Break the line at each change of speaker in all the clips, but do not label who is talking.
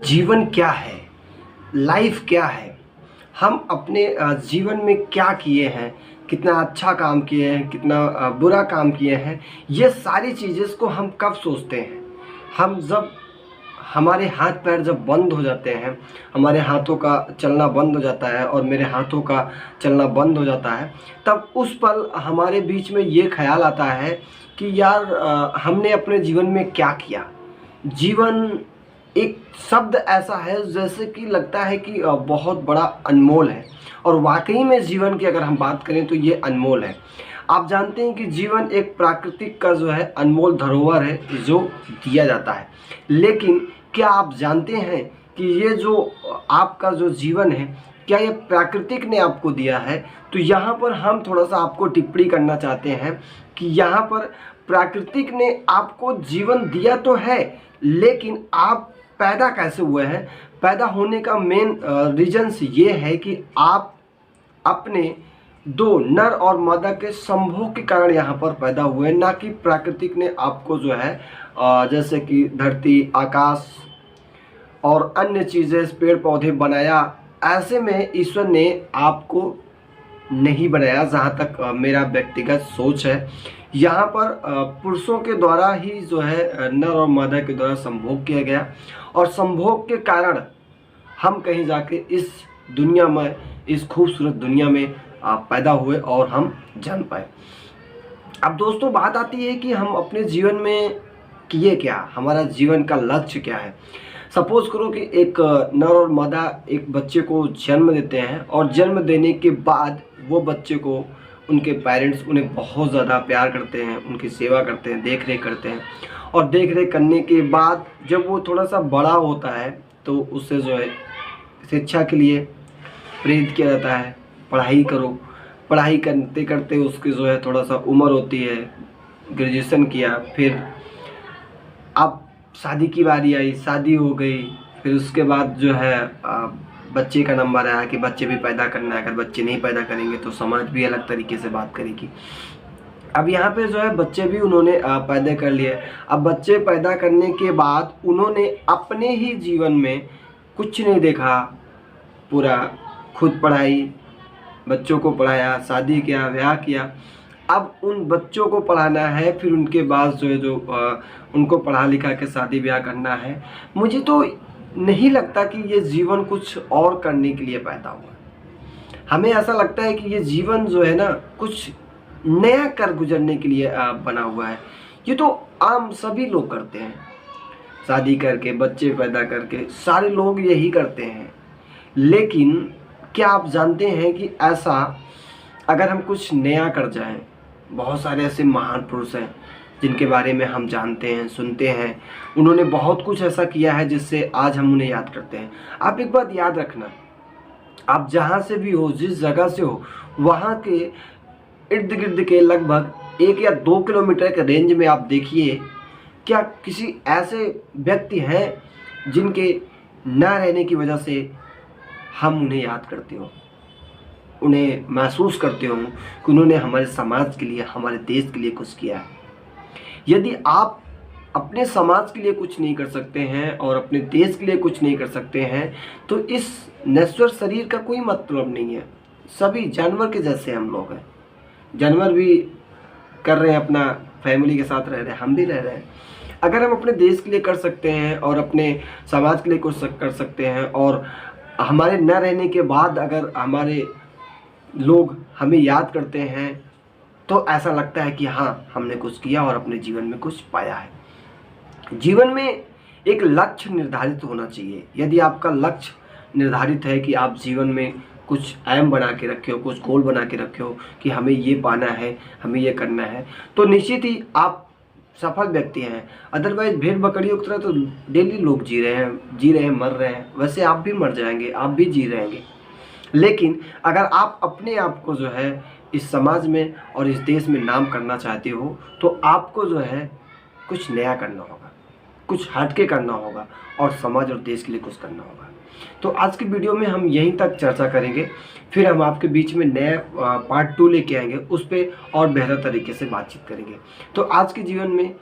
जीवन क्या है? लाइफ क्या है? हम अपने जीवन में क्या किए हैं? कितना अच्छा काम किए हैं, कितना बुरा काम किए हैं, ये सारी चीज़ें को हम कब सोचते हैं? हम जब हमारे हाथ पैर जब बंद हो जाते हैं, हमारे हाथों का चलना बंद हो जाता है और मेरे हाथों का चलना बंद हो जाता है, तब उस पल हमारे बीच में ये ख़्याल आता है कि यार हमने अपने जीवन में क्या किया? जीवन एक शब्द ऐसा है जैसे कि लगता है कि बहुत बड़ा अनमोल है और वाकई में जीवन की अगर हम बात करें तो ये अनमोल है। आप जानते हैं कि जीवन एक प्राकृतिक का जो है अनमोल धरोहर है जो दिया जाता है। लेकिन क्या आप जानते हैं कि ये जो आपका जो जीवन है, क्या ये प्राकृतिक ने आपको दिया है? तो यहाँ पर हम थोड़ा-सा आपको टिप्पणी करना चाहते हैं कि यहाँ पर प्राकृतिक ने आपको जीवन दिया तो है, लेकिन आप पैदा कैसे हुए हैं? पैदा होने का मेन रीज़न्स ये है कि आप अपने 2 नर और मादा के संभोग के कारण यहाँ पर पैदा हुए, ना कि प्राकृतिक ने आपको जो है जैसे कि धरती, आकाश और अन्य चीज़ें, पेड़-पौधे बनाया। ऐसे में ईश्वर ने आपको नहीं बनाया, जहाँ तक मेरा व्यक्तिगत सोच है। यहाँ पर पुरुषों के द्वारा ही जो है नर और मादा के द्वारा संभोग किया गया और संभोग के कारण हम कहीं जाके इस दुनिया में, इस खूबसूरत दुनिया में पैदा हुए और हम जन्म पाए। अब दोस्तों बात आती है कि हम अपने जीवन में किए क्या? हमारा जीवन का लक्ष्य क्या है? सपोज़ करो कि एक नर और मादा एक बच्चे को जन्म देते हैं और जन्म देने के बाद वो बच्चे को उनके पेरेंट्स उन्हें बहुत ज़्यादा प्यार करते हैं, उनकी सेवा करते हैं, देख रेख करते हैं और देख रेख करने के बाद जब वो थोड़ा सा बड़ा होता है तो उससे जो है शिक्षा के लिए प्रेरित किया जाता है। पढ़ाई करो, पढ़ाई करते करते उसकी जो है थोड़ा सा उम्र होती है, ग्रेजुएशन किया, फिर अब शादी की बारी आई, शादी हो गई, फिर उसके बाद जो है बच्चे का नंबर आया कि बच्चे भी पैदा करना है। अगर बच्चे नहीं पैदा करेंगे तो समाज भी अलग तरीके से बात करेगी। अब यहाँ पे जो है बच्चे भी उन्होंने पैदा कर लिए। अब बच्चे पैदा करने के बाद उन्होंने अपने ही जीवन में कुछ नहीं देखा, पूरा खुद पढ़ाई, बच्चों को पढ़ाया, शादी किया, ब्याह किया। अब उन बच्चों को पढ़ाना है, फिर उनके बाद जो है उनको पढ़ा लिखा के शादी ब्याह करना है। मुझे तो नहीं लगता कि ये जीवन कुछ और करने के लिए पैदा हुआ। हमें ऐसा लगता है कि ये जीवन जो है ना कुछ नया कर गुजरने के लिए बना हुआ है। ये तो आम सभी लोग करते हैं, शादी करके, बच्चे पैदा करके, सारे लोग यही करते हैं। लेकिन क्या आप जानते हैं कि ऐसा अगर हम कुछ नया कर जाएं, बहुत सारे ऐसे महान पुरुष हैं जिनके बारे में हम जानते हैं, सुनते हैं, उन्होंने बहुत कुछ ऐसा किया है जिससे आज हम उन्हें याद करते हैं। आप एक बात याद रखना, आप जहाँ से भी हो, जिस जगह से हो, वहाँ के इर्द गिर्द के लगभग 1 या 2 किलोमीटर के रेंज में आप देखिए, क्या किसी ऐसे व्यक्ति हैं जिनके ना रहने की वजह से हम उन्हें याद करते हो, उन्हें महसूस करते हो कि उन्होंने हमारे समाज के लिए, हमारे देश के लिए कुछ किया है। यदि आप अपने समाज के लिए कुछ नहीं कर सकते हैं और अपने देश के लिए कुछ नहीं कर सकते हैं, तो इस नश्वर शरीर का कोई मतलब नहीं है। सभी जानवर के जैसे हम लोग हैं। जानवर भी कर रहे हैं, अपना फैमिली के साथ रह रहे हैं, हम भी रह रहे हैं। अगर हम अपने देश के लिए कर सकते हैं और अपने समाज के लिए कुछ कर सकते हैं और हमारे न रहने के बाद अगर हमारे लोग हमें याद करते हैं, तो ऐसा लगता है कि हाँ, हमने कुछ किया और अपने जीवन में कुछ पाया है। जीवन में एक लक्ष्य निर्धारित होना चाहिए। यदि आपका लक्ष्य निर्धारित है कि आप जीवन में कुछ एम बना के रखे हो, कुछ गोल बना के रखे हो कि हमें ये पाना है, हमें ये करना है, तो निश्चित ही आप सफल व्यक्ति हैं। अदरवाइज भेड़ बकरियों की तरह तो डेली लोग जी रहे हैं, मर रहे हैं। वैसे आप भी मर जाएंगे, आप भी जी रहेंगे। लेकिन अगर आप अपने आप को जो है इस समाज में और इस देश में नाम करना चाहते हो, तो आपको जो है कुछ नया करना होगा, कुछ हटके करना होगा और समाज और देश के लिए कुछ करना होगा। तो आज की वीडियो में हम यहीं तक चर्चा करेंगे, फिर हम आपके बीच में नया पार्ट 2 लेके आएंगे, उस पर और बेहतर तरीके से बातचीत करेंगे। तो आज के जीवन में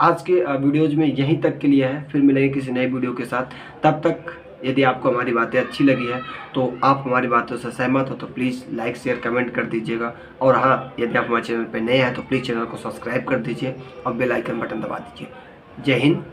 आज के वीडियोज़ में यहीं तक के लिए है, फिर मिलेंगे किसी नए वीडियो के साथ। तब तक यदि आपको हमारी बातें अच्छी लगी है तो आप हमारी बातों से सहमत हो तो प्लीज़ लाइक शेयर कमेंट कर दीजिएगा। और हाँ, यदि आप हमारे चैनल पर नए हैं तो प्लीज़ चैनल को सब्सक्राइब कर दीजिए और बेल आइकन बटन दबा दीजिए। जय हिंद,